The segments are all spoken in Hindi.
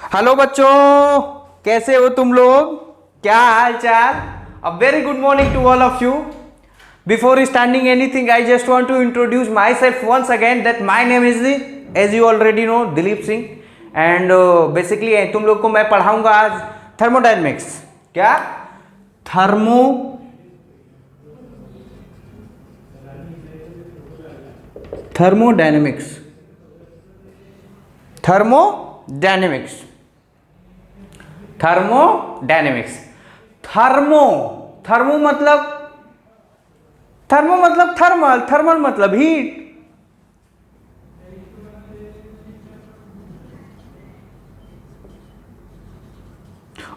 हेलो बच्चों, कैसे हो तुम लोग? क्या हाल चाल? A very good morning to all of you. Before starting anything, I just want to introduce myself once again. That my name is, as you already know, Dilip Singh. And basically तुम लोग को मैं पढ़ाऊंगा आज थर्मोडायनेमिक्स. क्या? थर्मोडायनेमिक्स. थर्मोडायनेमिक्स. थर्मोडायनेमिक्स. थर्मो मतलब थर्मल. थर्मल मतलब हीट.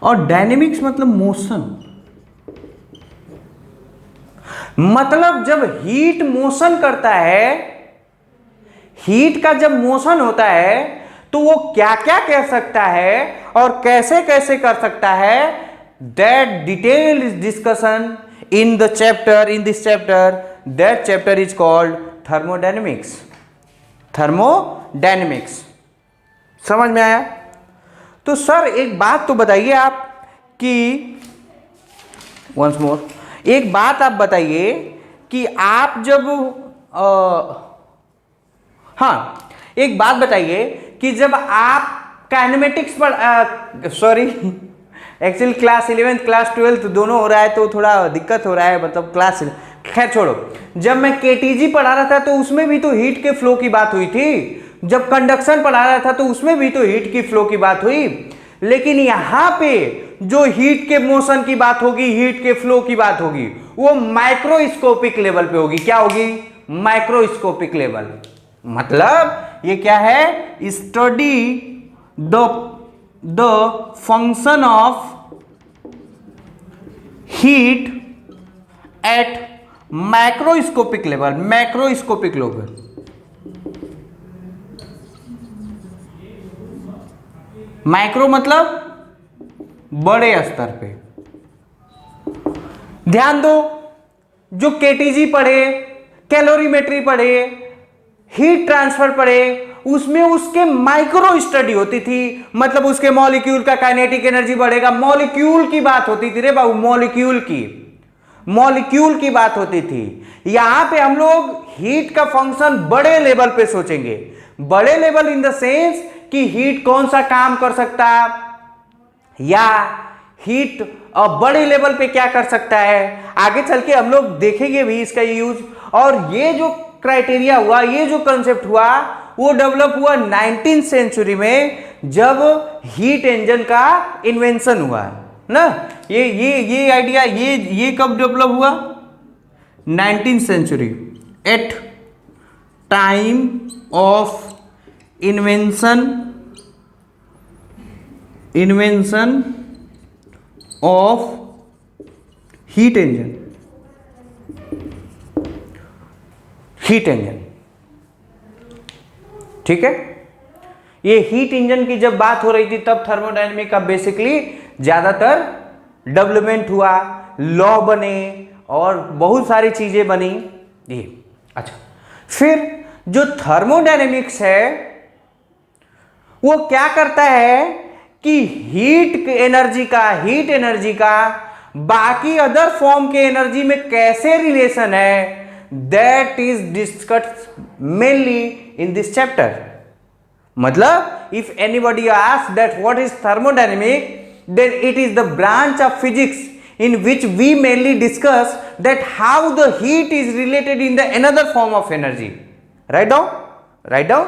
और डायनेमिक्स मतलब मोशन. मतलब जब हीट मोशन करता है, हीट का जब मोशन होता है तो वो क्या क्या कह सकता है और कैसे कैसे कर सकता है, that detail is discussion in this chapter. That chapter is called thermodynamics. Thermodynamics. समझ में आया? तो सर एक बात तो बताइए आप कि once more एक बात आप बताइए कि आप जब हाँ एक बात बताइए कि जब आप काइनेमेटिक्स पर sorry actually class 11th class 12th दोनों हो रहा है तो थोड़ा दिक्कत हो रहा है, मतलब क्लास, खैर छोड़ो. जब मैं केटीजी पढ़ा रहा था तो उसमें भी तो हीट के फ्लो की बात हुई थी. जब कंडक्शन पढ़ा रहा था तो उसमें भी तो हीट की फ्लो की बात हुई. लेकिन यहां पे जो हीट के मोशन की बात होगी, हीट के फ्लो की बात होगी, वो माइक्रोस्कोपिक लेवल पे होगी. क्या होगी? Microscopic level. मतलब ये क्या है? Study the function of heat at macroscopic level. Macroscopic level. Micro मतलब बड़े स्तर पे. ध्यान दो, जो केटीजी पढ़े, कैलोरीमेट्री पढ़े, हीट ट्रांसफर पढ़े, उसमें उसके माइक्रो स्टडी होती थी. मतलब उसके मॉलिक्यूल का काइनेटिक एनर्जी बढ़ेगा. मॉलिक्यूल की बात होती थी रे बाबू, मॉलिक्यूल की बात होती थी. यहां पे हम लोग हीट का फंक्शन बड़े लेवल पे सोचेंगे. बड़े लेवल इन द सेंस कि हीट कौन सा काम कर सकता है, या हीट बड़े लेवल पे क्या कर सकता है. आगे चल के हम लोग देखेंगे भी इसका यूज. और ये जो क्राइटेरिया हुआ, ये जो कंसेप्ट हुआ, वो डेवलप हुआ 19th सेंचुरी में, जब हीट इंजन का इन्वेंशन हुआ ना. ये आइडिया ये कब डेवलप हुआ? 19th century, at time of invention of heat engine. ठीक है. ये हीट इंजन की जब बात हो रही थी तब थर्मोडायनेमिक का बेसिकली ज्यादातर डेवलपमेंट हुआ, लॉ बने और बहुत सारी चीजें बनी. ये अच्छा, फिर जो थर्मोडायनेमिक्स है वो क्या करता है कि हीट एनर्जी का बाकी अदर फॉर्म के एनर्जी में कैसे रिलेशन है, that is discussed mainly in this chapter. मतलब if anybody asks that what is thermodynamic, then it is the branch of physics in which we mainly discuss that how the heat is related in the another form of energy. write down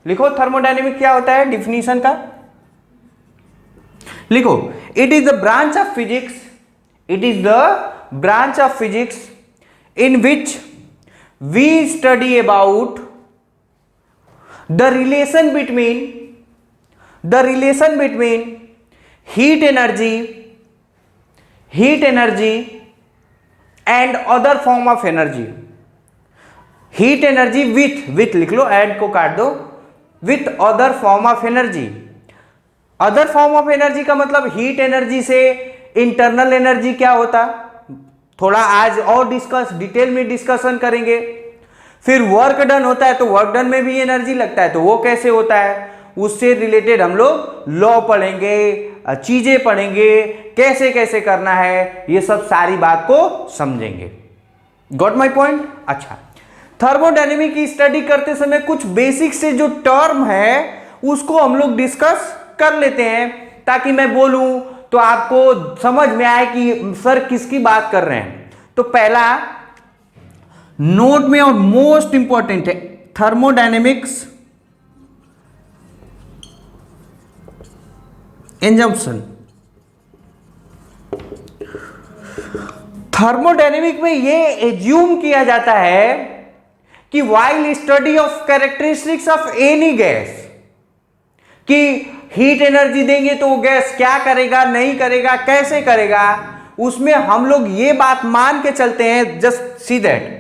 लिखो थर्मोडायनेमिक क्या होता है, डिफिनीशन का लिखो. it is the branch of physics in which we study about the relation between heat energy and other form of energy. heat energy with लिख लो, एंड को काट दो, with other form of energy. Other form of energy का मतलब हीट एनर्जी से इंटरनल एनर्जी क्या होता, थोड़ा आज और डिटेल में डिस्कशन करेंगे. फिर वर्क डन होता है तो वर्क डन में भी एनर्जी लगता है, तो वो कैसे होता है, उससे रिलेटेड हम लोग लॉ पढ़ेंगे, चीजें पढ़ेंगे, कैसे कैसे करना है, ये सब सारी बात को समझेंगे। Got my point? अच्छा, थर्मोडायनेमिक की स्टडी करते समय कुछ बेसिक से जो टर्म है उसको हम लोग डिस्कस कर लेते हैं, ताकि मैं बोलूं तो आपको समझ में आए कि सर किसकी बात कर रहे हैं। तो पहला नोट में और मोस्ट इंपॉर्टेंट है थर्मोडायनेमिक्स एजम्पशन। थर्मोडायनेमिक में यह एज्यूम किया जाता है कि while study of characteristics of any gas, कि हीट एनर्जी देंगे तो वो गैस क्या करेगा, नहीं करेगा, कैसे करेगा, उसमें हम लोग ये बात मान के चलते हैं, जस्ट सी दैट,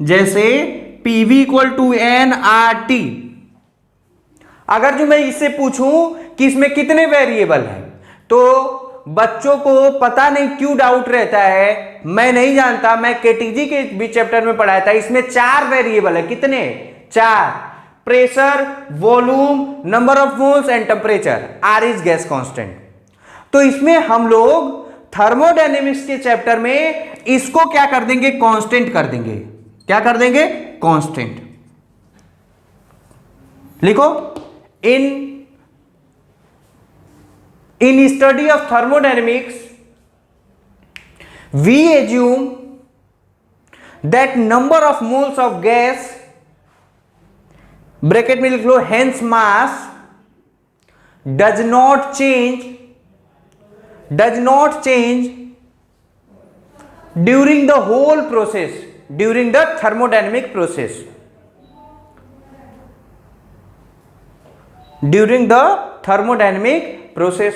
जैसे PV इक्वल टू nRT। अगर जो मैं इससे पूछूं कि इसमें कितने वेरिएबल हैं, तो बच्चों को पता नहीं क्यों डाउट रहता है, मैं नहीं जानता, मैं केटीजी के भी चैप्टर में पढ़ाया था, इसमें 4 वेरिएबल है। कितने? 4। Pressure, volume, number of moles and temperature, R is gas constant. तो इसमें हम लोग थर्मोडायनेमिक्स के चैप्टर में इसको क्या कर देंगे? कांस्टेंट कर देंगे। क्या कर देंगे? कांस्टेंट। लिखो, in study of thermodynamics we assume that number of moles of gas, bracket में लिख लो, hence mass does not change during the whole process, during the thermodynamic process, during the thermodynamic process.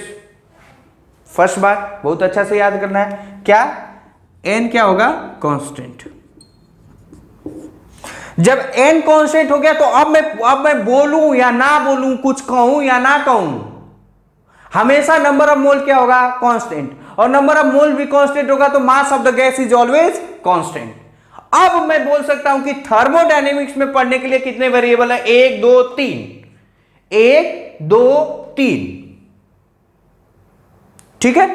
First बात बहुत अच्छा से याद करना है, क्या? n क्या होगा? कांस्टेंट। जब n कांस्टेंट हो गया तो अब मैं बोलूं या ना बोलूं, कुछ कहूं या ना कहूं, हमेशा नंबर ऑफ मोल क्या होगा? कांस्टेंट। और नंबर ऑफ मोल भी कांस्टेंट होगा तो mass of the gas is always constant. अब मैं बोल सकता हूं कि थर्मोडायनेमिक्स में पढ़ने के लिए कितने वेरिएबल है? 1 2 3, 1 2 3, ठीक है?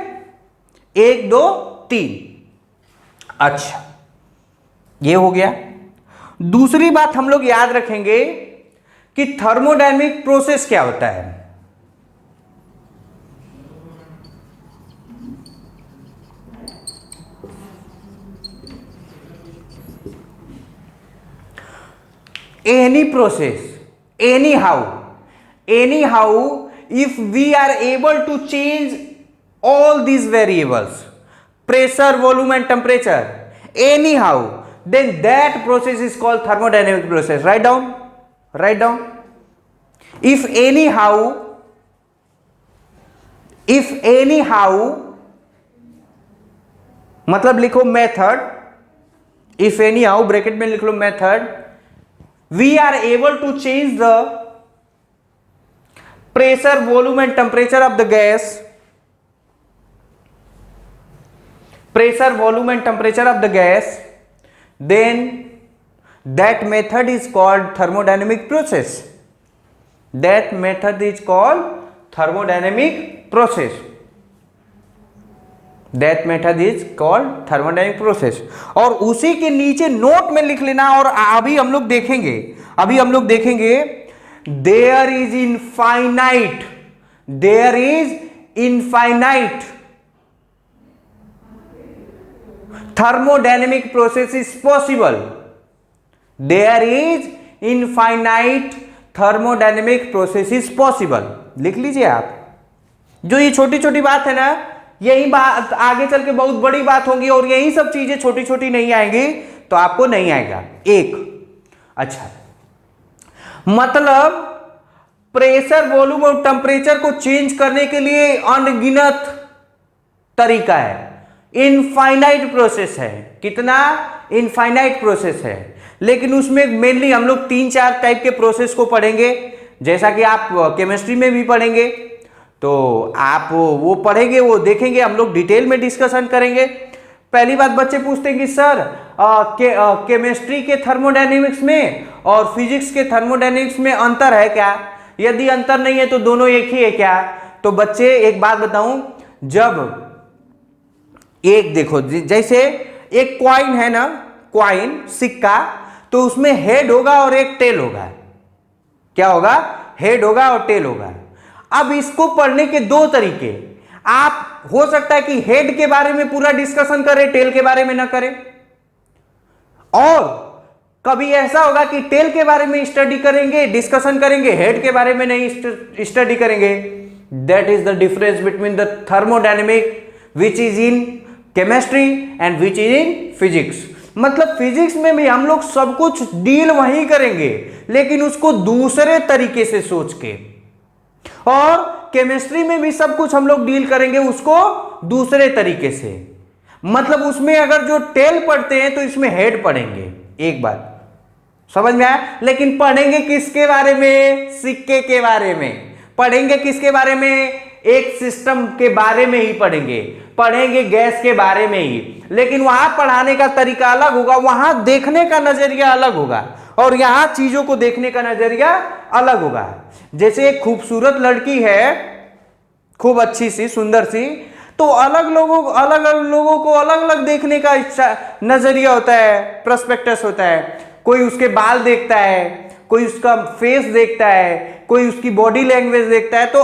1 2 3। अच्छा, ये हो गया। दूसरी बात हम लोग याद रखेंगे कि थर्मोडायनेमिक प्रोसेस क्या होता है। Any process, anyhow, if we are able to change all these variables, pressure, volume and temperature, anyhow, then that process is called thermodynamic process. Write down. If anyhow मतलब लिखो मेथड, if anyhow ब्रैकेट में लिख लो method, we are able to change the pressure, volume and temperature of the gas, pressure, volume and temperature of the gas, then that method is called thermodynamic process. That method is called thermodynamic process. That method is called thermodynamic process. और उसी के नीचे नोट में लिख लेना। और अभी हम लोग देखेंगे there is infinite thermodynamic process is possible. There is infinite thermodynamic process is possible. लिख लीजिए आप। जो ये छोटी छोटी बात है ना, यही बात आगे चल के बहुत बड़ी बात होगी, और यही सब चीजें छोटी छोटी नहीं आएंगी तो आपको नहीं आएगा। एक, अच्छा, मतलब प्रेशर, वॉल्यूम और टेम्परेचर को चेंज करने के लिए अनगिनत तरीका है, इनफाइनाइट प्रोसेस है। कितना? इनफाइनाइट प्रोसेस है। लेकिन उसमें मेनली हम लोग 3-4 टाइप के प्रोसेस को पढ़ेंगे, जैसा कि आप केमिस्ट्री में भी पढ़ेंगे, तो आप वो पढ़ेंगे, वो देखेंगे, हम लोग डिटेल में डिस्कशन करेंगे। पहली बात बच्चे पूछते हैं कि सर केमिस्ट्री के थर्मोडायनेमिक्स में और फिजिक्स के थर्मोडायनेमिक्स में अंतर है क्या? यदि अंतर नहीं है तो दोनों एक ही है क्या? तो बच्चे एक बात बताऊं, जब एक देखो जैसे एक कॉइन है ना, कॉइन सिक्का, तो उसमें हेड होगा और एक टेल होगा। क्या होगा? हेड होगा और टेल होगा। अब इसको पढ़ने के दो तरीके, आप हो सकता है कि हेड के बारे में पूरा डिस्कशन करें, टेल के बारे में ना करें, और कभी ऐसा होगा कि टेल के बारे में स्टडी करेंगे, डिस्कशन करेंगे, हेड के बारे में नहीं स्टडी करेंगे। That is the difference between the thermodynamic which is in chemistry and which is in physics. मतलब फिजिक्स में भी हम लोग सब कुछ डील वहीं करेंगे, लेकिन उसको दूसरे तरीके से सोच के, और केमिस्ट्री में भी सब कुछ हम लोग डील करेंगे उसको दूसरे तरीके से। मतलब उसमें अगर जो टेल पढ़ते हैं तो इसमें हेड पढ़ेंगे। एक बात समझ में आया? लेकिन पढ़ेंगे किसके बारे में? सिक्के के बारे में। पढ़ेंगे किसके बारे में? एक सिस्टम के बारे में ही पढ़ेंगे गैस के बारे में ही। लेकिन वहां पढ़ाने का तरीका अलग होगा, वहां देखने का नजरिया अलग होगा, और यहां चीजों को देखने का नजरिया अलग होगा। जैसे एक खूबसूरत लड़की है, खूब अच्छी सी, सुंदर सी, तो अलग लोगों को अलग अलग देखने का इच्छा नजरिया होता है, पर्सपेक्टिव होता है। कोई उसके बाल देखता है, कोई उसका फेस देखता है, कोई उसकी बॉडी लैंग्वेज देखता है। तो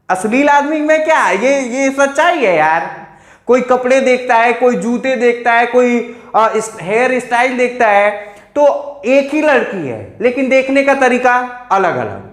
अश्लील आदमी में क्या, ये सच्चाई है यार। कोई कपड़े देखता है, कोई जूते देखता है, कोई हेयर स्टाइल देखता है। तो एक ही लड़की है, लेकिन देखने का तरीका अलग अलग।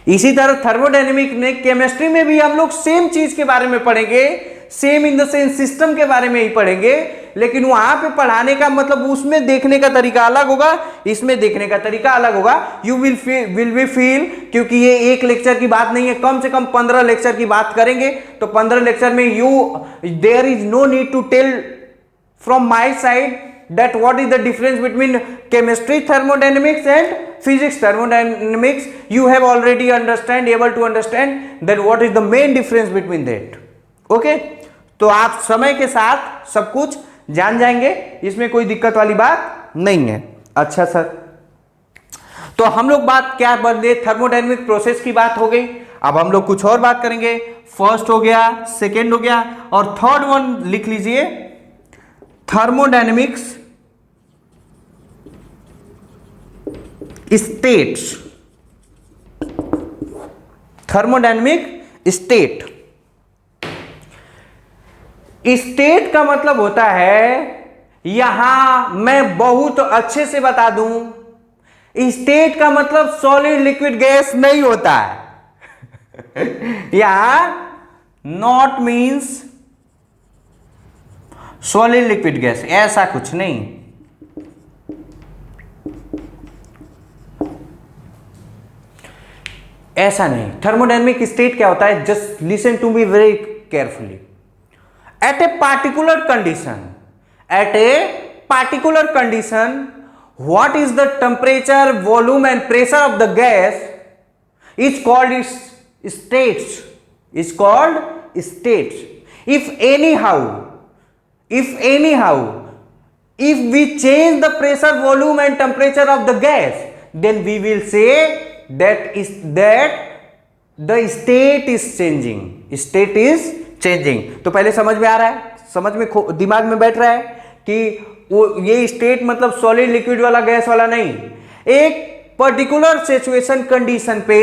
इसी तरह थर्मोडायनेमिक ने केमिस्ट्री में भी हम लोग सेम चीज के बारे में पढ़ेंगे, same in the same system के बारे में ही पढ़ेंगे, लेकिन वहां पे पढ़ाने का मतलब उसमें देखने का तरीका अलग होगा, इसमें देखने का तरीका अलग होगा। यू विल बी फील, क्योंकि ये एक लेक्चर की बात नहीं है, कम से कम 15 लेक्चर की बात करेंगे। तो 15 लेक्चर में there is no need to tell from my side that what is the difference between chemistry thermodynamics and physics thermodynamics. You have already able to understand that what is the main difference between that. Okay, तो आप समय के साथ सब कुछ जान जाएंगे, इसमें कोई दिक्कत वाली बात नहीं है। अच्छा सर, तो हम लोग बात क्या बन गए? थर्मोडायनेमिक प्रोसेस की बात हो गई। अब हम लोग कुछ और बात करेंगे। फर्स्ट हो गया, सेकेंड हो गया, और थर्ड वन लिख लीजिए, thermodynamics states. Thermodynamic state. State का मतलब होता है, यहां मैं बहुत अच्छे से बता दूं, स्टेट का मतलब सॉलिड लिक्विड गैस नहीं होता है। यहां not means solid liquid gas, ऐसा कुछ नहीं। ऐसा नहीं। थर्मोडायनेमिक स्टेट क्या होता है? Just listen to me very carefully. At a particular condition, what is the temperature, volume and pressure of the gas is called its states. Is called states. If we change the pressure, volume and temperature of the gas, then we will say that the state is changing. State is changing. तो पहले समझ में आ रहा है, समझ में दिमाग में बैठ रहा है कि वो ये स्टेट मतलब सॉलिड लिक्विड वाला गैस वाला नहीं। एक पर्टिकुलर सिचुएशन कंडीशन पे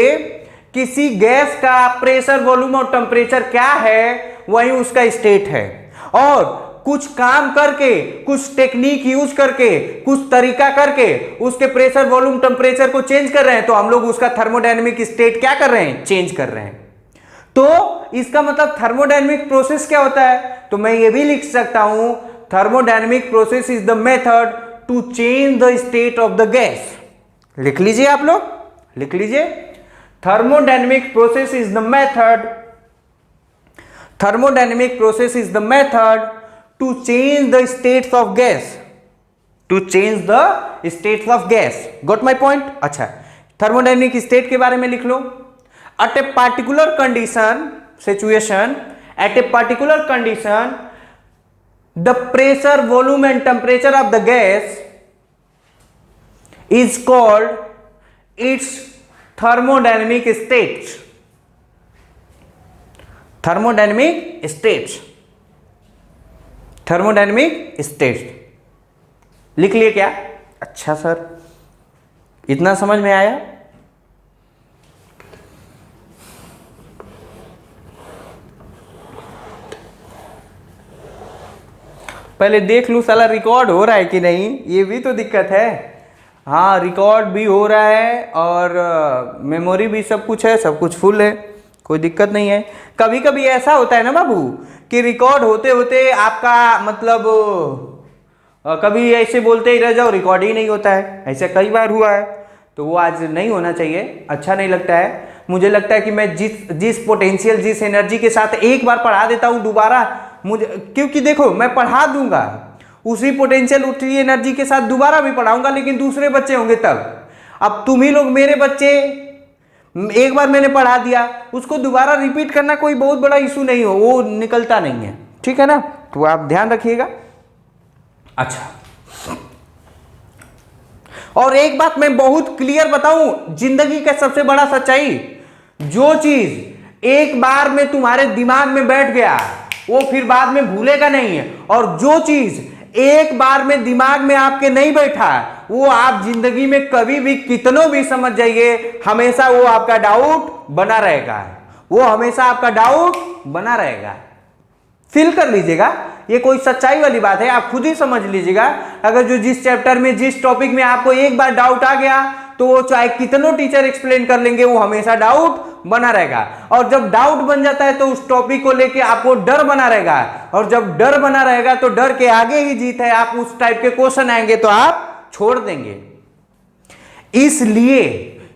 किसी गैस का प्रेशर, वॉल्यूम और टेम्परेचर क्या है, वही उसका स्टेट है। और कुछ काम करके, कुछ टेक्निक यूज करके, कुछ तरीका करके उसके प्रेशर, वॉल्यूम, टेम्परेचर को चेंज कर रहे हैं, तो हम लोग उसका थर्मोडायनेमिक स्टेट क्या कर रहे हैं? चेंज कर रहे हैं। तो इसका मतलब थर्मोडायनेमिक प्रोसेस क्या होता है? तो मैं ये भी लिख सकता हूं, thermodynamic process is the method to change the state of the gas. लिख लीजिए, आप लोग लिख लीजिए, thermodynamic process is the method, thermodynamic process is the method to change the states of gas, to change the states of gas. Got my point? अच्छा, थर्मोडायनेमिक स्टेट के बारे में लिख लो। At a particular condition, situation, at a particular condition, the pressure, volume and temperature of the gas is called its thermodynamic states, thermodynamic states, thermodynamic states लिख लिए क्या? अच्छा सर, इतना समझ में आया? पहले देख लूँ साला रिकॉर्ड हो रहा है कि नहीं, ये भी तो दिक्कत है। हाँ, रिकॉर्ड भी हो रहा है और मेमोरी भी सब कुछ है, सब कुछ फुल है, कोई दिक्कत नहीं है। कभी कभी ऐसा होता है ना बाबू कि रिकॉर्ड होते होते आपका मतलब कभी ऐसे बोलते ही रह जाओ, रिकॉर्ड ही नहीं होता है, ऐसा कई बार हुआ है। तो वो आज नहीं होना चाहिए, अच्छा नहीं लगता है। मुझे लगता है कि मैं जिस पोटेंशियल, जिस एनर्जी के साथ एक बार पढ़ा देता हूँ दोबारा, मुझे, क्योंकि देखो मैं पढ़ा दूंगा उसी पोटेंशियल उसी एनर्जी के साथ दोबारा भी पढ़ाऊंगा, लेकिन दूसरे बच्चे होंगे तब। अब तुम ही लोग मेरे बच्चे, एक बार मैंने पढ़ा दिया, उसको दोबारा रिपीट करना कोई बहुत बड़ा इशू नहीं हो, वो निकलता नहीं है, ठीक है ना? तो आप ध्यान रखिएगा। अच्छा, और एक बात मैं बहुत क्लियर बताऊं, जिंदगी का सबसे बड़ा सच्चाई, जो चीज एक बार में तुम्हारे दिमाग में बैठ गया वो फिर बाद में भूलेगा नहीं है, और जो चीज एक बार में दिमाग में आपके नहीं बैठा वो आप जिंदगी में कभी भी कितनों भी समझ जाइए, हमेशा वो आपका डाउट बना रहेगा, वो हमेशा आपका डाउट बना रहेगा। फील कर लीजिएगा, ये कोई सच्चाई वाली बात है, आप खुद ही समझ लीजिएगा। अगर जो जिस चैप्टर में, जिस टॉपिक में आपको एक बार डाउट आ गया तो वो चाहे कितनों टीचर एक्सप्लेन कर लेंगे, वो हमेशा डाउट बना रहेगा। और जब डाउट बन जाता है तो उस टॉपिक को लेके आपको डर बना रहेगा, और जब डर बना रहेगा तो डर के आगे ही जीत है। आप उस टाइप के क्वेश्चन आएंगे तो आप छोड़ देंगे।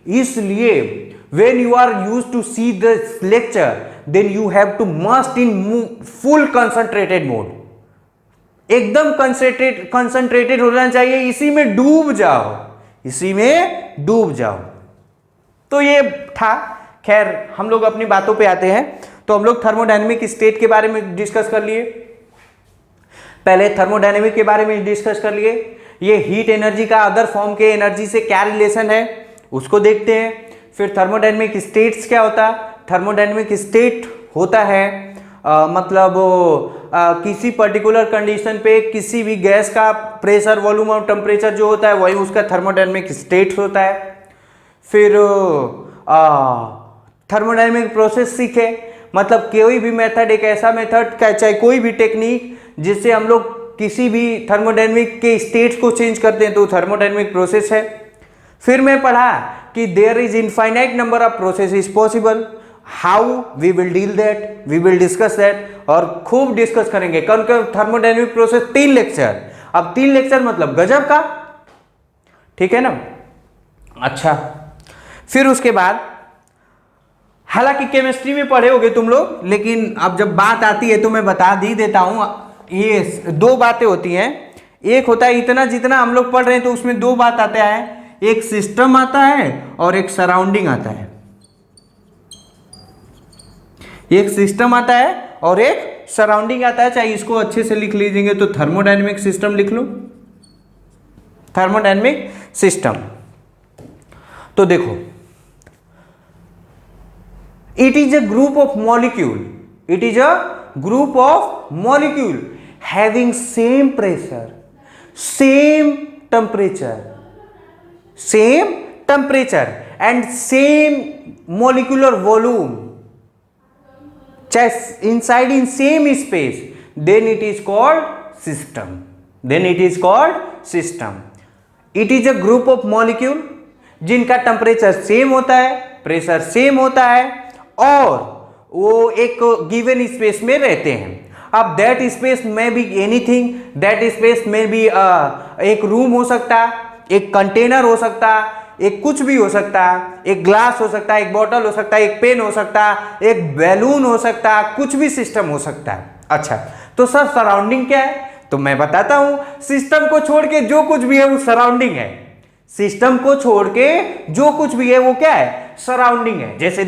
इसलिए when you are used to see this lecture, then you have to must in full concentrated mode, एकदम कंसंट्रेटेड होना चाहिए, इसी में डूब जाओ, इसी में डूब जाओ। तो ये था। खैर, हम लोग अपनी बातों पे आते हैं। तो हम लोग थर्मोडायनेमिक स्टेट के बारे में डिस्कस कर लिए, पहले थर्मोडायनेमिक के बारे में डिस्कस कर लिए, ये हीट एनर्जी का अदर फॉर्म के एनर्जी से क्या रिलेशन है उसको देखते हैं। फिर थर्मोडायनेमिक स्टेट्स क्या होता है? थर्मोडायनेमिक स्टेट होता है मतलब किसी पर्टिकुलर कंडीशन पे किसी भी गैस का प्रेशर, वॉल्यूम और टेम्परेचर जो होता है वही उसका थर्मोडायनेमिक स्टेट होता है। फिर थर्मोडायनेमिक प्रोसेस सीखे, मतलब कोई भी मेथड, एक ऐसा मेथड चाहे कोई भी टेक्निक जिससे हम लोग किसी भी थर्मोडायनेमिक के स्टेट्स को चेंज करते हैं तो थर्मोडायनेमिक प्रोसेस है। फिर मैं पढ़ा कि there is infinite number of process is possible, how we will deal that, we will discuss that, और खूब डिस्कस करेंगे। कौन कौन थर्मोडायनेमिक प्रोसेस? 3 लेक्चर। अब 3 लेक्चर मतलब गजब का, ठीक है ना? अच्छा, फिर उसके बाद हालांकि केमिस्ट्री में पढ़े होगे तुम लोग, लेकिन अब जब बात आती है तो मैं बता दी देता हूं। ये 2 बातें होती हैं, एक होता है इतना जितना हम लोग पढ़ रहे हैं तो उसमें 2 बात आता है, एक सिस्टम आता है और एक सराउंडिंग आता है। एक सिस्टम आता है और एक सराउंडिंग आता है, चाहे इसको अच्छे से लिख लीजिएंगे तो थर्मोडायनेमिक सिस्टम लिख लो, थर्मोडायनेमिक सिस्टम। तो देखो, it is a group of molecule, it is a group of molecule having same pressure, same temperature and same molecular volume, चाहे inside in same space, then it is called system, then it is called system. It is a group of molecule जिनका टेम्परेचर सेम होता है, प्रेशर सेम होता है और वो एक गिवन स्पेस में रहते हैं। अब दैट स्पेस में बी एनीथिंग, दैट स्पेस में भी एक रूम हो सकता है, एक कंटेनर हो सकता है, एक कुछ भी हो सकता है, एक ग्लास हो सकता है, एक बोतल हो सकता है, एक पेन हो सकता है, एक बैलून हो सकता है, कुछ भी सिस्टम हो सकता है। अच्छा, तो सर सराउंडिंग क्या है? तो मैं बताता हूं, सिस्टम को छोड़ के जो कुछ भी है वो सराउंडिंग है। सिस्टम को छोड़ के जो कुछ भी है वो क्या है? सराउंडिंग है। जैसे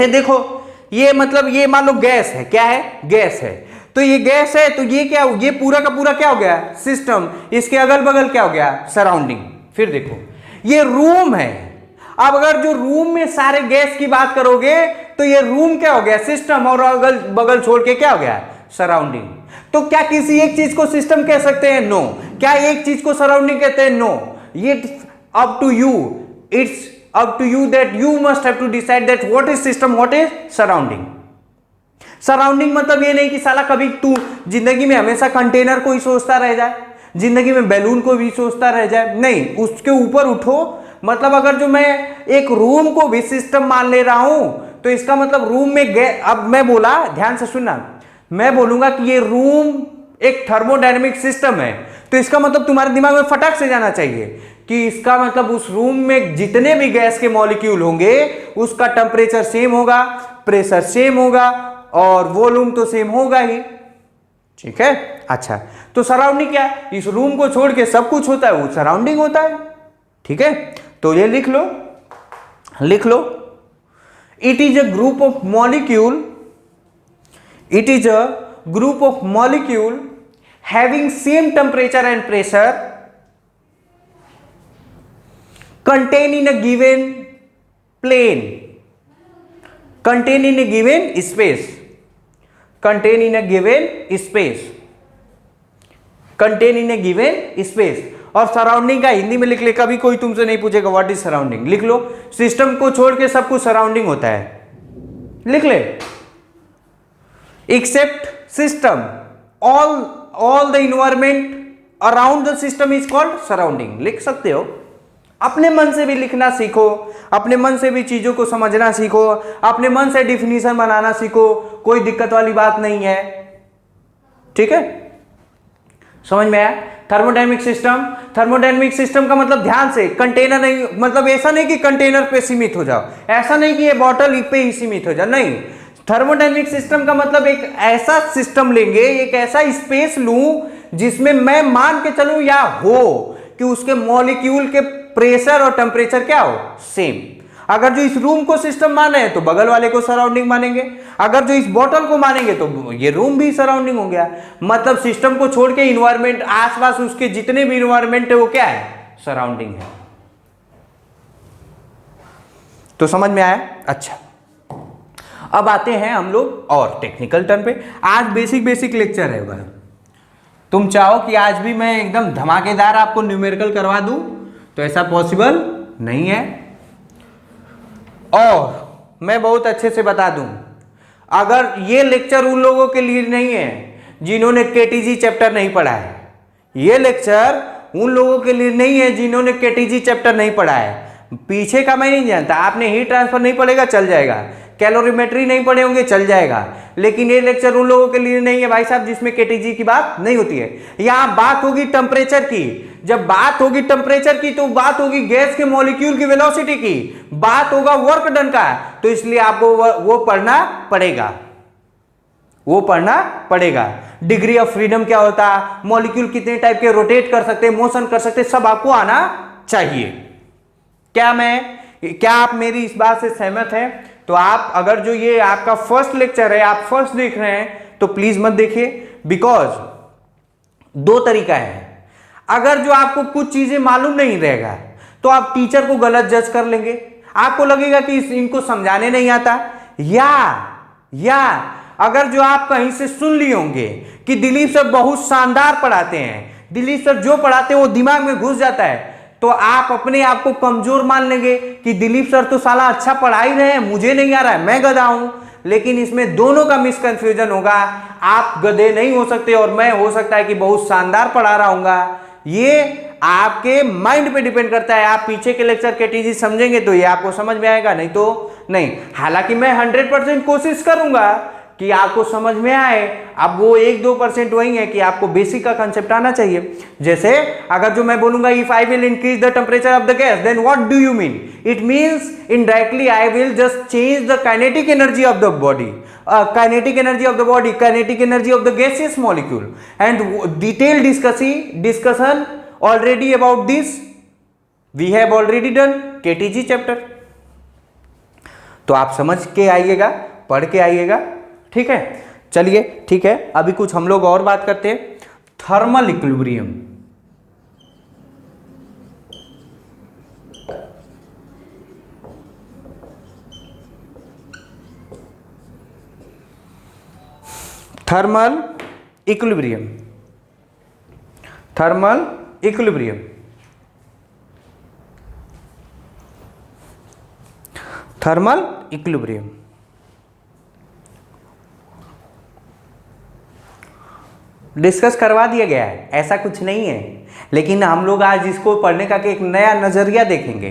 देखो ये मतलब ये मान लो गैस है, क्या है? गैस है। तो ये गैस है तो ये क्या, ये पूरा का पूरा क्या हो गया? सिस्टम। इसके अगल बगल क्या हो गया? सराउंडिंग। फिर देखो ये रूम है, अब अगर जो रूम में सारे गैस की बात करोगे तो ये रूम क्या हो गया, सिस्टम, और अगल बगल छोड़ के क्या हो गया, सराउंडिंग। तो क्या किसी एक चीज को सिस्टम कह सकते हैं, नो। क्या एक चीज को सराउंडिंग कहते हैं, नो। ये up to you, it's up to you that you must have to decide that what is system, what is surrounding. Surrounding मतलब ये नहीं कि साला कभी तू जिंदगी में हमेशा कंटेनर को ही सोचता रह जाए, जिंदगी में बैलून को भी सोचता रह जाए, नहीं, उसके ऊपर उठो। मतलब अगर जो मैं एक रूम को भी सिस्टम मान ले रहा हूं तो इसका मतलब रूम में अब मैं बोला, ध्यान से सुनना, मैं बोलूंगा कि ये रूम एक थर्मोडायनेमिक सिस्टम है, तो इसका मतलब तुम्हारे दिमाग में फटाक से जाना चाहिए कि इसका मतलब उस रूम में जितने भी गैस के मॉलिक्यूल होंगे उसका टेम्परेचर सेम होगा, प्रेशर सेम होगा और वॉल्यूम तो सेम होगा ही। ठीक है, अच्छा, तो सराउंडिंग क्या है, इस रूम को छोड़ के सब कुछ होता है, वो सराउंडिंग होता है। ठीक है, तो ये लिख लो, लिख लो, it is a group of molecule, it is a group of molecule having same temperature and pressure contain in a given plane, contain in a given space, contain in a given space, contain in a given space। और सराउंडिंग का हिंदी में लिख ले, कभी कोई तुमसे नहीं पूछेगा व्हाट इज सराउंडिंग, लिख लो, सिस्टम को छोड़ के सब कुछ सराउंडिंग होता है, लिख ले, except system, all the environment around the system is called surrounding. लिख सकते हो, अपने मन से भी लिखना सीखो, अपने मन से भी चीजों को समझना सीखो, अपने मन से डिफिनीशन बनाना सीखो, कोई दिक्कत वाली बात नहीं है। ठीक है, समझ में आया। थर्मोडायनेमिक सिस्टम, थर्मोडायनेमिक सिस्टम का मतलब ध्यान से, कंटेनर नहीं, मतलब ऐसा नहीं कि कंटेनर पे सीमित हो जाओ, ऐसा नहीं कि ये बॉटल पे ही सीमित हो जाओ, नहीं। थर्मोडायनेमिक सिस्टम का मतलब एक ऐसा सिस्टम लेंगे, एक ऐसा स्पेस लूं जिसमें मैं मान के चलूं या हो कि उसके मॉलिक्यूल के प्रेशर और टेम्परेचर क्या हो, सेम। अगर जो इस रूम को सिस्टम माने तो बगल वाले को सराउंडिंग मानेंगे, अगर जो इस बॉटल को मानेंगे तो ये रूम भी सराउंडिंग हो गया। मतलब सिस्टम को छोड़ के इन्वायरमेंट, आसपास उसके जितने भी इन्वायरमेंट है वो क्या है, सराउंडिंग है। तो समझ में आया। अच्छा, अब आते हैं हम लोग और टेक्निकल टर्म पे। आज बेसिक बेसिक लेक्चर है भाई, तुम चाहो कि आज भी मैं एकदम धमाकेदार आपको न्यूमेरिकल करवा दूं तो ऐसा पॉसिबल नहीं है। और मैं बहुत अच्छे से बता दूं, अगर ये लेक्चर उन लोगों के लिए नहीं है जिन्होंने केटीजी चैप्टर नहीं पढ़ा है, ये लेक्चर उन लोगों के लिए नहीं है जिन्होंने केटीजी चैप्टर नहीं पढ़ा है। पीछे का मैं नहीं जानता, आपने हीट ट्रांसफर नहीं पढ़ेगा चल जाएगा, कैलोरीमेट्री नहीं पढ़े होंगे चल जाएगा, लेकिन ये लेक्चर उन लोगों के लिए नहीं है भाई साहब जिसमें केटीजी की बात नहीं होती है। यहां बात होगी टेम्परेचर की, जब बात होगी टेम्परेचर की तो बात होगी गैस के मॉलिक्यूल की वेलोसिटी की, बात होगा वर्क डन का, तो इसलिए आपको वो पढ़ना पड़ेगा, वो पढ़ना पड़ेगा। डिग्री ऑफ फ्रीडम क्या होता है, मॉलिक्यूल कितने टाइप के रोटेट कर सकते हैं, मोशन कर सकते हैं, सब आपको आना चाहिए। क्या आप मेरी इस बात से सहमत हैं? तो आप अगर जो ये आपका फर्स्ट लेक्चर है, आप फर्स्ट देख रहे हैं तो प्लीज मत देखिए, बिकॉज दो तरीका है। अगर जो आपको कुछ चीजें मालूम नहीं रहेगा तो आप टीचर को गलत जज कर लेंगे, आपको लगेगा कि इनको समझाने नहीं आता, या अगर जो आप कहीं से सुन लिए होंगे कि दिलीप सर बहुत शानदार पढ़ाते हैं, दिलीप सर जो पढ़ाते हैं वो दिमाग में घुस जाता है, तो आप अपने आप को कमजोर मान लेंगे कि दिलीप सर तो साला अच्छा पढ़ा ही रहे हैं, मुझे नहीं आ रहा है, मैं गधा हूं। लेकिन इसमें दोनों का मिसकंफ्यूजन होगा, आप गधे नहीं हो सकते और मैं हो सकता है कि बहुत शानदार पढ़ा रहा हूंगा। ये आपके माइंड पे डिपेंड करता है। आप पीछे के लेक्चर केटीजी समझेंगे तो ये आपको समझ में आएगा, नहीं तो नहीं। हालांकि मैं 100% कोशिश करूंगा कि आपको समझ में आए। अब वो 1-2% वही है कि आपको बेसिक का कंसेप्ट आना चाहिए। जैसे अगर जो मैं बोलूंगा if I will increase the temperature of the gas then what do you mean, it means indirectly I will just change the kinetic energy of the body, kinetic energy of the body, kinetic energy of the gaseous molecule, and detail discussion already about this we have already done KTG chapter। तो आप समझ के आइएगा, पढ़ के आइएगा, ठीक है। चलिए ठीक है, अभी कुछ हम लोग और बात करते हैं, thermal equilibrium. Thermal equilibrium, thermal equilibrium, thermal equilibrium. Discuss करवा दिया गया है, ऐसा कुछ नहीं है, लेकिन हम लोग आज इसको पढ़ने का एक नया नजरिया देखेंगे।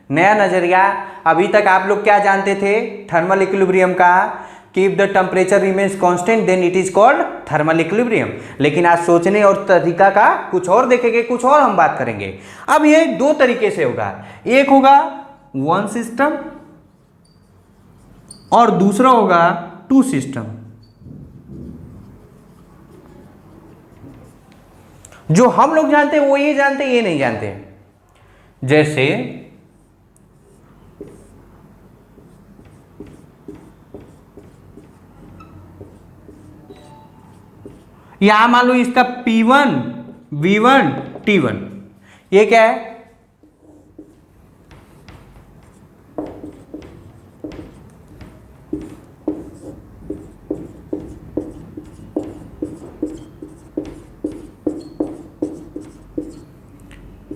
नया नजरिया, अभी तक आप लोग क्या जानते थे थर्मल इक्विलिब्रियम का, कि if the temperature remains constant then it is called thermal equilibrium. लेकिन आज सोचने और तरीका का कुछ और देखेंगे, कुछ और हम बात करेंगे। अब ये दो तरीके से होगा, एक होगा वन सिस्टम और दूसरा होगा टू सिस्टम। जो हम लोग जानते हैं वो ये जानते हैं, ये नहीं जानते। जैसे यहां मान लो इसका P1 V1 T1, ये क्या है?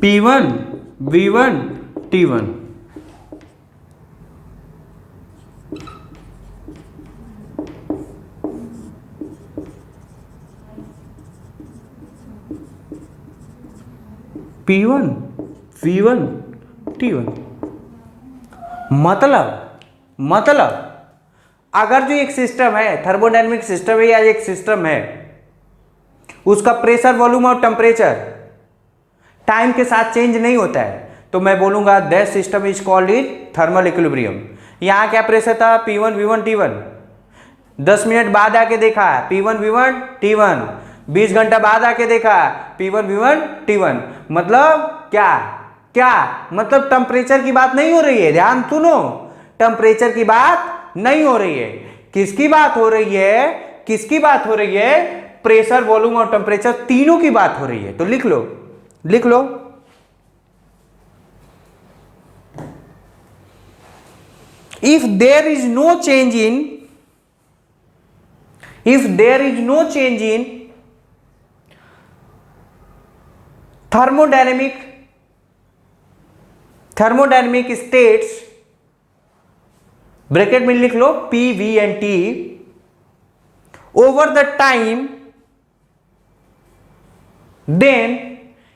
P1 V1 T1। P1 V1 T1 मतलब अगर जो एक सिस्टम है, थर्मोडायनेमिक सिस्टम है या एक सिस्टम है, उसका प्रेशर, वॉल्यूम और टेम्परेचर टाइम के साथ चेंज नहीं होता है, तो मैं बोलूंगा that system is called is thermal equilibrium. यहां क्या प्रेशर था? P1 V1 T1। 10 मिनट बाद आके देखा P1 V1 T1, 20 घंटा बाद आके देखा P1 V1 T1। मतलब क्या मतलब टेम्परेचर की बात नहीं हो रही है, ध्यान सुनो, टेम्परेचर की बात नहीं हो रही है। किसकी बात हो रही है? किसकी बात हो रही है? प्रेशर, वॉल्यूम और टेम्परेचर तीनों की बात हो रही है। तो लिख लो, लिख लो, if there is no change in thermodynamic states, bracket में लिख लो P, V and T, over the time, then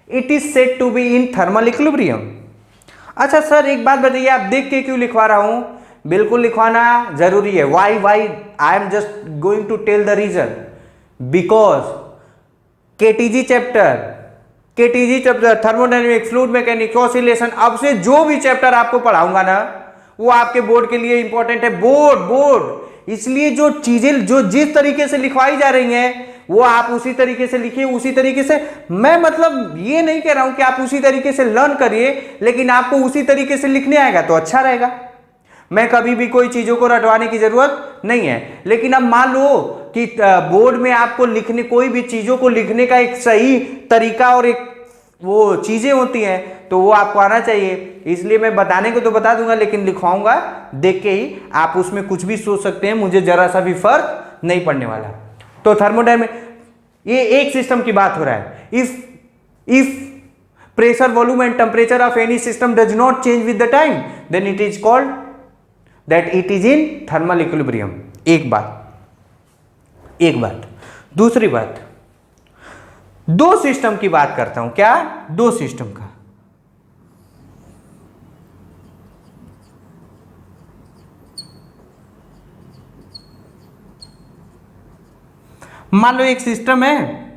it is said to be in thermal equilibrium। अच्छा सर एक बात बताइए, आप देख के क्यों लिखवा रहा हूं? बिल्कुल लिखवाना जरूरी है। Why I am just going to tell the reason, because KTG chapter thermodynamics, fluid mechanics, oscillation, अब से जो भी चैप्टर आपको पढ़ाऊंगा ना वो आपके बोर्ड के लिए इंपॉर्टेंट है। बोर्ड इसलिए जो चीजें जो जिस तरीके से लिखवाई जा रही हैं वो आप उसी तरीके से लिखिए, उसी तरीके से। मैं मतलब ये नहीं कह रहा हूं कि आप उसी तरीके से लर्न करिए, लेकिन आपको उसी तरीके से लिखने आएगा तो अच्छा रहेगा। मैं कभी भी कोई चीजों को रटवाने की जरूरत नहीं है, लेकिन अब मान लो कि बोर्ड में आपको लिखने, कोई भी चीजों को लिखने का एक सही तरीका और एक वो चीजें होती हैं, तो वो आपको आना चाहिए। इसलिए मैं बताने को तो बता दूंगा, लेकिन लिखवाऊंगा देख के ही। आप उसमें कुछ भी सोच सकते हैं, मुझे जरा सा भी फर्क नहीं पड़ने वाला। तो थर्मोडायनेमिक, ये एक सिस्टम की बात हो रहा है। If pressure, volume and temperature of any system does not change with the time, then it is called that it is in thermal equilibrium. एक बात। दूसरी बात, दो सिस्टम की बात करता हूं। क्या? दो सिस्टम का। मान लो एक सिस्टम है,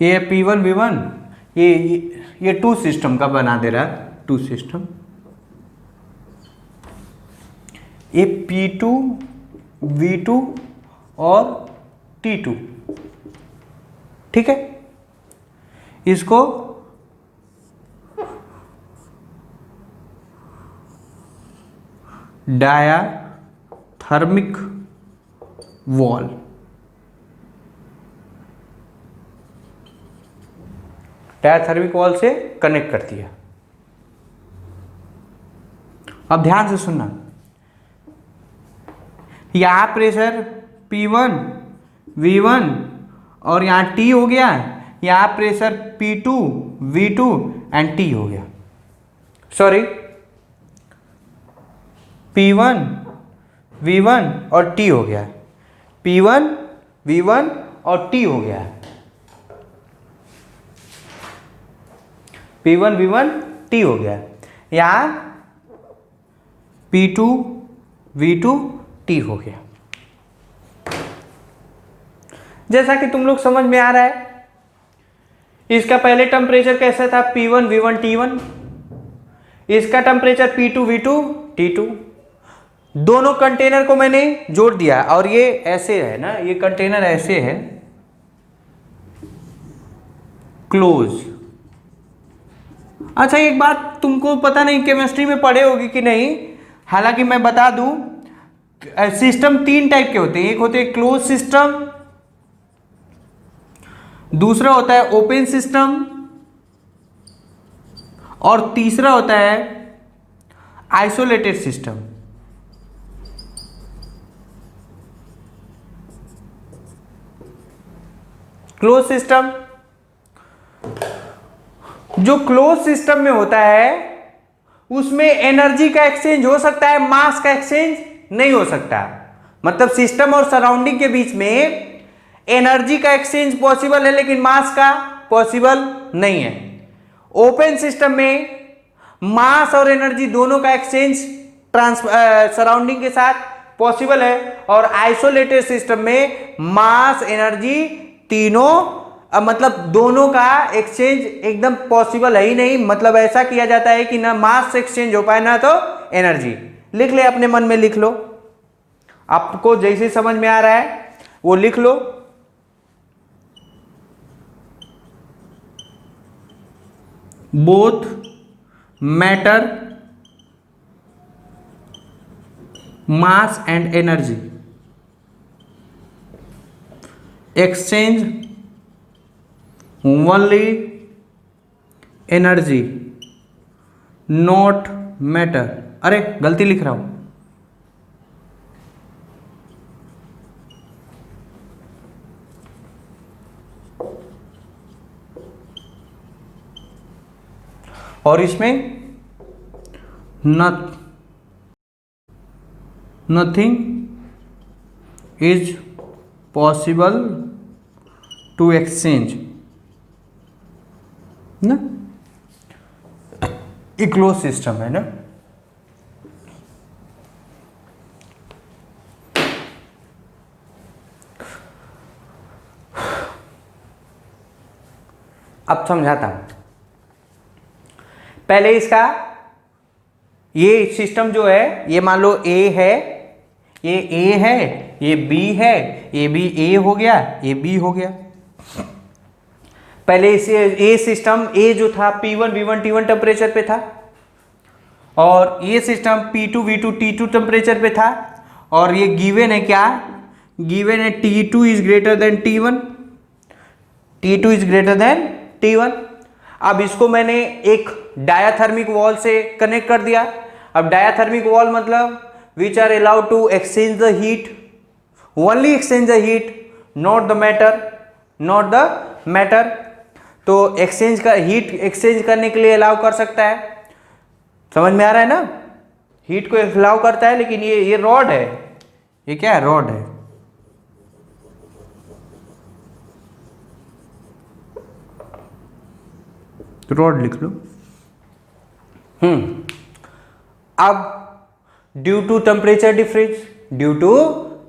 ये P1 V1, ये टू सिस्टम का बना दे रहा है, टू सिस्टम। ये P2 V2 और T2, ठीक है। इसको डायाथर्मिक वॉल, डायाथर्मिक वॉल से कनेक्ट करती है। अब ध्यान से सुनना, यहां प्रेशर P1 V1 और यहां T हो गया, यहां pressure P2 V2 and T हो गया, सॉरी P1 V1 और T हो गया, P1 V1 और T हो गया, P1 V1 T हो गया, यहां P2 V2 T हो गया। जैसा कि तुम लोग समझ में आ रहा है, इसका पहले टेम्परेचर कैसा था, P1 V1 T1, इसका टेम्परेचर P2 V2 T2। दोनों कंटेनर को मैंने जोड़ दिया और ये ऐसे है ना, ये कंटेनर ऐसे है क्लोज। अच्छा, एक बात तुमको पता नहीं केमिस्ट्री में पढ़े होगी कि नहीं, हालांकि मैं बता दूं, सिस्टम तीन टाइप के होते हैं। एक होते हैं क्लोज सिस्टम, दूसरा होता है ओपन सिस्टम और तीसरा होता है आइसोलेटेड सिस्टम। क्लोज सिस्टम, जो क्लोज सिस्टम में होता है उसमें एनर्जी का एक्सचेंज हो सकता है, मास का एक्सचेंज नहीं हो सकता। मतलब सिस्टम और सराउंडिंग के बीच में एनर्जी का एक्सचेंज पॉसिबल है लेकिन मास का पॉसिबल नहीं है। ओपन सिस्टम में मास और एनर्जी दोनों का एक्सचेंज सराउंडिंग के साथ पॉसिबल है, और आइसोलेटेड सिस्टम में मास एनर्जी तीनों मतलब दोनों का एक्सचेंज एकदम पॉसिबल है ही नहीं। मतलब ऐसा किया जाता है कि ना मास एक्सचेंज हो पाए ना तो एनर्जी। लिख ले, अपने मन में लिख लो, आपको जैसे समझ में आ रहा है वो लिख लो। Both matter, mass and energy exchange only energy not matter. अरे गलती लिख रहा हूं, और इसमें nothing is possible to exchange ना, ये क्लोज सिस्टम है ना। अब समझाता हूं। पहले इसका ये सिस्टम जो है, ये मान लो A है, ये A है, ये B है, ये भी A हो गया, ये B हो गया। पहले इसे A सिस्टम, A जो था P1 V1 T1 टेम्परेचर पे था, और ये system P2 V2 T2 temperature पे था, और ये गिवन है क्या, गिवन है T2 is greater than T1, T2 is greater than T1। अब इसको मैंने एक डायाथर्मिक वॉल से कनेक्ट कर दिया। अब डायाथर्मिक वॉल मतलब which are allowed to exchange the heat, only exchange the heat, not the matter, not the matter. तो एक्सचेंज का हीट एक्सचेंज करने के लिए अलाउ कर सकता है, समझ में आ रहा है ना, हीट को अलाउ करता है। लेकिन ये रॉड है, ये क्या है, रॉड है। रॉड लिख लो। अब due to temperature difference, due to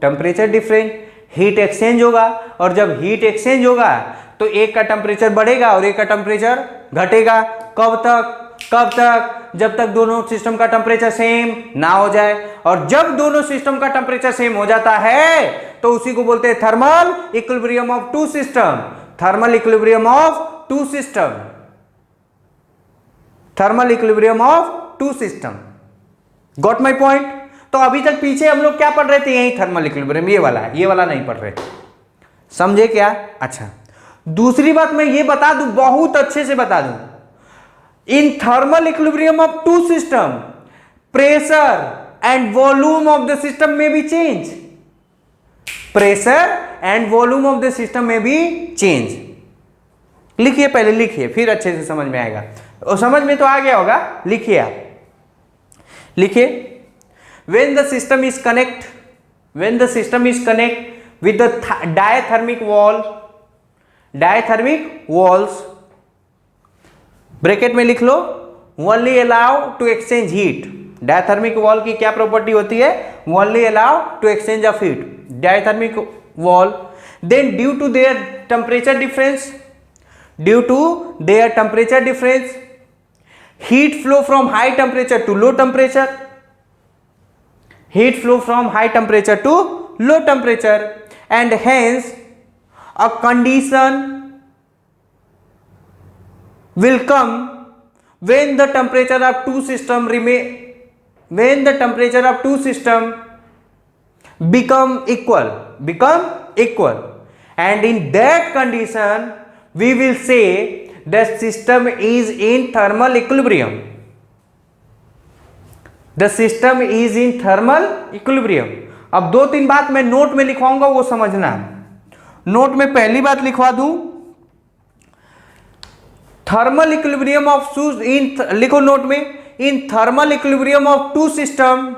temperature difference heat exchange होगा, और जब हीट एक्सचेंज होगा तो एक का टेम्परेचर बढ़ेगा और एक का टेम्परेचर घटेगा। कब तक, कब तक, जब तक दोनों सिस्टम का टेम्परेचर सेम ना हो जाए। और जब दोनों सिस्टम का टेम्परेचर सेम हो जाता है तो उसी को बोलते हैं thermal equilibrium of two system, thermal equilibrium of two system, thermal equilibrium of two system. Got my point? तो अभी तक पीछे हम लोग क्या पढ़ रहे थे? यही थर्मल इक्विलिब्रियम, ये वाला नहीं पढ़ रहे थे। समझे क्या? अच्छा, दूसरी बात मैं ये बता दूं, बहुत अच्छे से बता दूं, in thermal equilibrium of two system pressure and volume of the system में भी change, pressure and volume of the system में भी चेंज। लिखिए, पहले लिखिए, फिर अच्छे से समझ में आएगा। और समझ में तो आ गया होगा, लिखिए आप, लिखिए, when the system is connect with the diathermic walls, bracket में लिख लो, only allow to exchange heat। Diathermic wall की क्या प्रॉपर्टी होती है? only allow to exchange of heat, diathermic wall। then due to their temperature difference, heat flow from high temperature to low temperature, and hence a condition will come when the temperature of two system become equal, and in that condition we will say the system is in thermal equilibrium। The system is in thermal equilibrium। अब दो तीन बात मैं नोट में लिखवाऊंगा, वो समझना। नोट में पहली बात लिखवा दूं, थर्मल इक्विलिब्रियम ऑफ लिखो नोट में, in thermal equilibrium of two system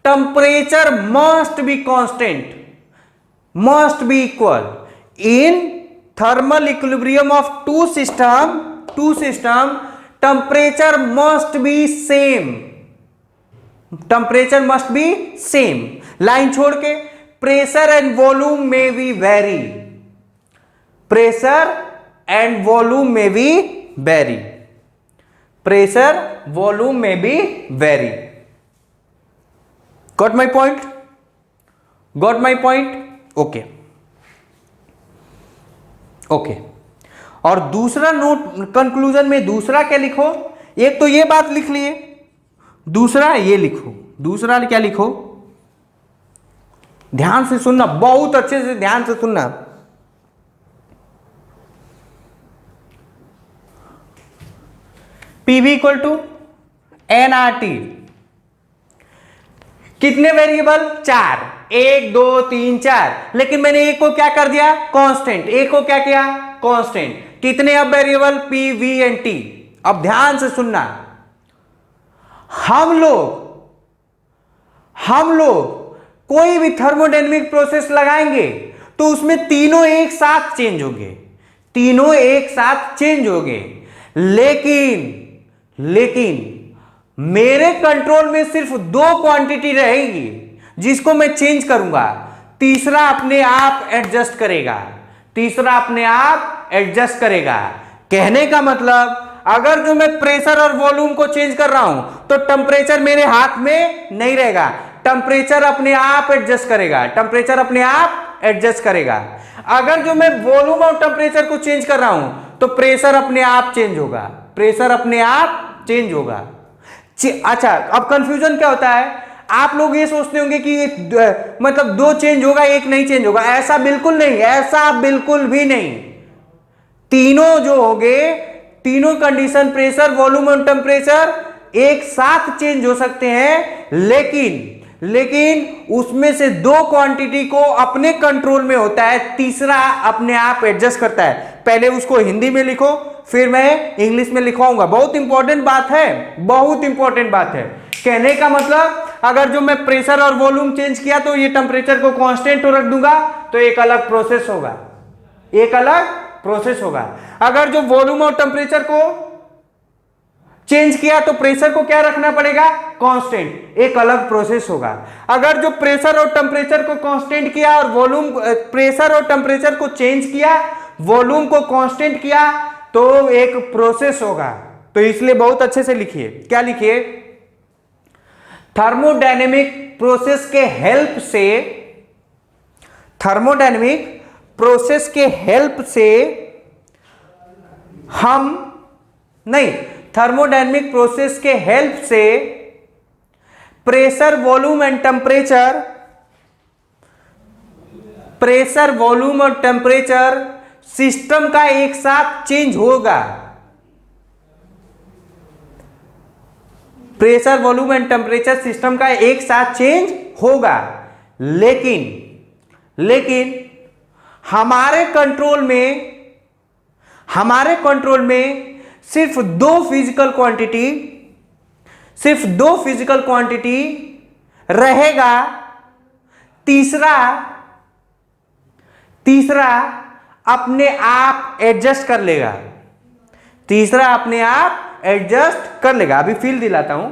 temperature must be constant, must be equal. In thermal equilibrium of two system temperature must be same। Line छोड़ के, प्रेशर एंड वॉल्यूम में भी वेरी, प्रेशर एंड वॉल्यूम में भी वेरी, प्रेशर वॉल्यूम में भी very. Got my point? Okay. और दूसरा नोट कंक्लूजन में दूसरा क्या लिखो? एक तो ये बात लिख लिए, दूसरा ये लिखो। दूसरा क्या लिखो? ध्यान से सुनना, बहुत अच्छे से ध्यान से सुनना। पीवी इक्वल टू एनआरटी, कितने वेरिएबल? 4, 1 2 3 4, लेकिन मैंने एक को क्या कर दिया? कांस्टेंट। एक को क्या किया? कांस्टेंट। कितने अब variable? P, V and T. अब ध्यान से सुनना, हम लोग कोई भी थर्मोडायनेमिक प्रोसेस लगाएंगे तो उसमें तीनों एक साथ चेंज होंगे, लेकिन मेरे कंट्रोल में सिर्फ 2 क्वांटिटी रहेगी जिसको मैं चेंज करूंगा, तीसरा अपने आप एडजस्ट करेगा। कहने का मतलब, अगर जो मैं प्रेशर और वॉल्यूम को चेंज कर रहा हूं तो टेम्परेचर मेरे हाथ में नहीं रहेगा, टेम्परेचर अपने आप एडजस्ट करेगा। अगर जो मैं वॉल्यूम और टेम्परेचर को चेंज कर रहा हूं तो प्रेशर अपने आप चेंज होगा। अच्छा, अब कंफ्यूजन क्या होता है? आप लोग ये सोचते होंगे कि मतलब 2 चेंज होगा, 1 नहीं चेंज होगा। ऐसा बिल्कुल भी नहीं। तीनों जो होंगे, तीनों कंडीशन, प्रेशर, वॉल्यूम और टेम्परेचर एक साथ चेंज हो सकते हैं, लेकिन उसमें से 2 क्वांटिटी को अपने कंट्रोल में होता है, तीसरा अपने आप एडजस्ट करता है। पहले उसको हिंदी में लिखो, फिर मैं इंग्लिश में लिखवाऊंगा। बहुत इंपॉर्टेंट बात है। कहने का मतलब, अगर जो मैं प्रेशर और वॉल्यूम चेंज किया तो ये टेम्परेचर को कांस्टेंट रख दूंगा तो एक अलग प्रोसेस होगा। अगर जो वॉल्यूम और टेम्परेचर को चेंज किया तो प्रेशर को क्या रखना पड़ेगा? कांस्टेंट, एक अलग प्रोसेस होगा। अगर जो प्रेशर और टेम्परेचर को कांस्टेंट किया और प्रेशर और टेम्परेचर को चेंज किया, वॉल्यूम को कांस्टेंट किया, तो एक प्रोसेस होगा। तो इसलिए बहुत अच्छे से लिखिए। क्या लिखिए? थर्मोडायनेमिक प्रोसेस के हेल्प से हम नहीं, थर्मोडायनेमिक प्रोसेस के हेल्प से pressure, volume and temperature, pressure, volume और टेम्परेचर सिस्टम का एक साथ चेंज होगा। Pressure, volume and temperature system का एक साथ चेंज होगा, लेकिन हमारे कंट्रोल में सिर्फ दो फिजिकल क्वांटिटी रहेगा। तीसरा अपने आप एडजस्ट कर लेगा। अभी फील दिलाता हूं,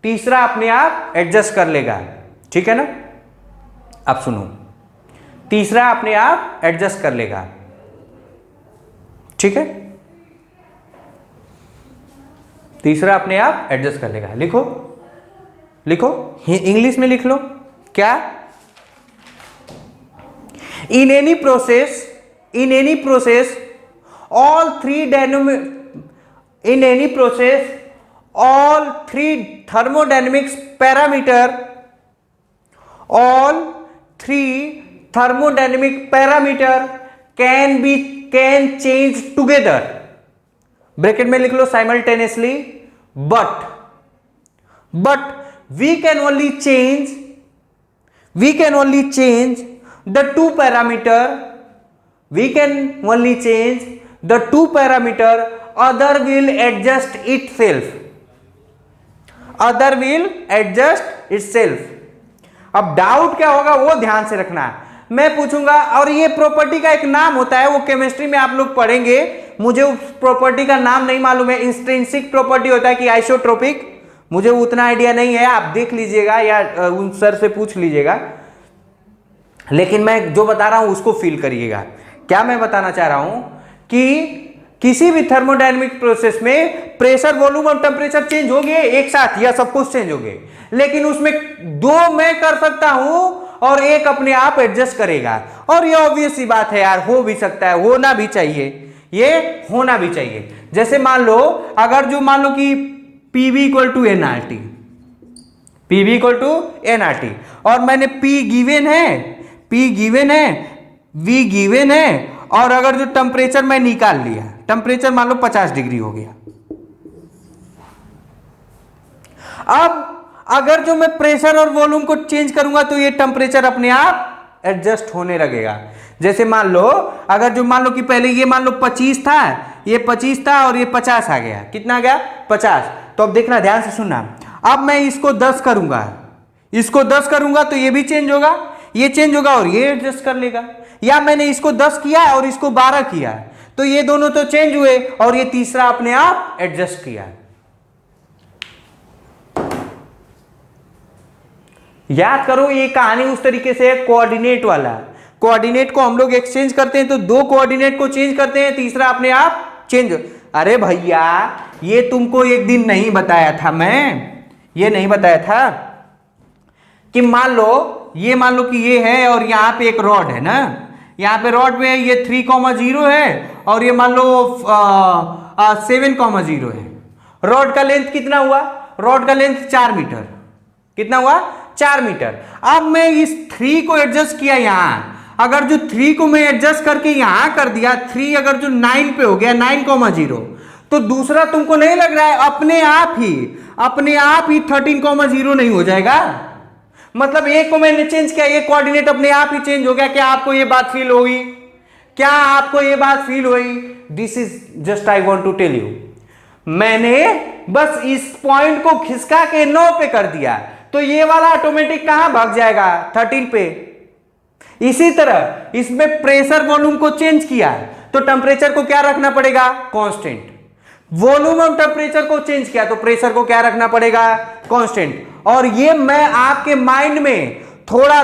तीसरा अपने आप एडजस्ट कर लेगा, ठीक है ना। अब सुनो, तीसरा अपने आप एडजस्ट कर लेगा, ठीक है। तीसरा अपने आप एडजस्ट कर लेगा। लिखो इंग्लिश में लिख लो। क्या? In any process, all three thermodynamics parameter can change together, bracket में लिख लो simultaneously, but we can only change the two parameter, other will adjust itself। अब डाउट क्या होगा वो ध्यान से रखना है, मैं पूछूंगा। और ये प्रॉपर्टी का एक नाम होता है, वो केमिस्ट्री में आप लोग पढ़ेंगे, मुझे उस प्रॉपर्टी का नाम नहीं मालूम है। इंट्रिंसिक प्रॉपर्टी होता है कि आइसोट्रोपिक, मुझे उतना आइडिया नहीं है, आप देख लीजिएगा या उन सर से पूछ लीजिएगा, लेकिन मैं जो बता रहा हूं उसको फील करिएगा। क्या मैं बताना चाह रहा हूं कि किसी भी थर्मोडायनेमिक प्रोसेस में प्रेशर, वॉल्यूम और टेम्परेचर चेंज होंगे एक साथ, या सब कुछ चेंज होंगे, लेकिन उसमें दो मैं कर सकता हूं और एक अपने आप एडजस्ट करेगा। और ये ऑब्वियस सी बात है यार, हो भी सकता है, होना भी चाहिए। जैसे मान लो कि PV इक्वल टू nRT और मैंने P गिवन है, V गिवन है, और अगर जो टेम्परेचर मैं निकाल लिया, टेम्परेचर मान लो 50 डिग्री हो गया। अब अगर जो मैं प्रेशर और वॉल्यूम को चेंज करूंगा तो ये टेम्परेचर अपने आप एडजस्ट होने लगेगा। जैसे मान लो कि पहले ये मान लो 25 था, ये 25 था और ये 50 आ गया। कितना आ गया? 50। तो अब देखना, ध्यान से सुनना, अब मैं इसको 10 करूंगा तो ये भी चेंज होगा, ये चेंज होगा और ये एडजस्ट कर लेगा। या मैंने इसको 10 किया और इसको 12 किया, तो ये दोनों तो चेंज हुए और ये तीसरा अपने आप एडजस्ट किया। याद करो, ये कहानी उस तरीके से है, कोऑर्डिनेट वाला। कोऑर्डिनेट को हम लोग एक्सचेंज करते हैं तो दो कोऑर्डिनेट को चेंज करते हैं, तीसरा अपने आप चेंज। अरे भैया, ये तुमको एक दिन नहीं बताया था, ये नहीं बताया था कि मान लो कि ये है और यहां पे एक रॉड है ना, यहां पे रॉड में ये 3,0 है और ये मान लो 7,0 है। रॉड का लेंथ कितना हुआ? रॉड का लेंथ 4 मीटर। कितना हुआ? 4 मीटर। अब मैं इस 3 को एडजस्ट किया यहां, अगर जो 3 को मैं एडजस्ट करके यहां कर दिया, 3 अगर जो 9 पे हो गया, 9,0, तो दूसरा तुमको नहीं लग रहा है अपने आप ही 13,0 नहीं हो जाएगा? मतलब एक को मैंने चेंज किया, ये कोऑर्डिनेट अपने आप ही चेंज हो गया। क्या आपको ये बात फील हुई? This is just I want to tell you, मैंने बस इस पॉइंट को खिसका के 9 पे कर दिया, तो ये वाला ऑटोमेटिक कहां भाग जाएगा? 13 पे। इसी तरह इसमें प्रेशर, वॉल्यूम को चेंज किया तो टेम्परेचर को क्या रखना पड़ेगा? कांस्टेंट। वॉल्यूम और टेम्परेचर को चेंज किया तो प्रेशर को क्या रखना पड़ेगा? कांस्टेंट। और ये मैं आपके माइंड में थोड़ा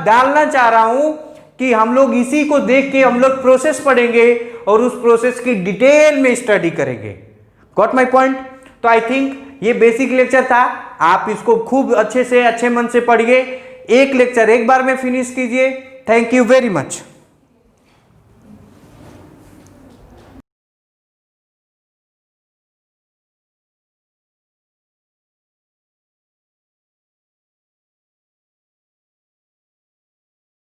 डालना चाह रहा हूं कि हम लोग इसी को देख के हम लोग प्रोसेस पढ़ेंगे और उस प्रोसेस की डिटेल में स्टडी करेंगे। Got my point? तो आई थिंक ये बेसिक लेक्चर था, आप इसको खूब अच्छे मन से पढ़िए। एक लेक्चर एक बार में फिनिश कीजिए। Thank you very much.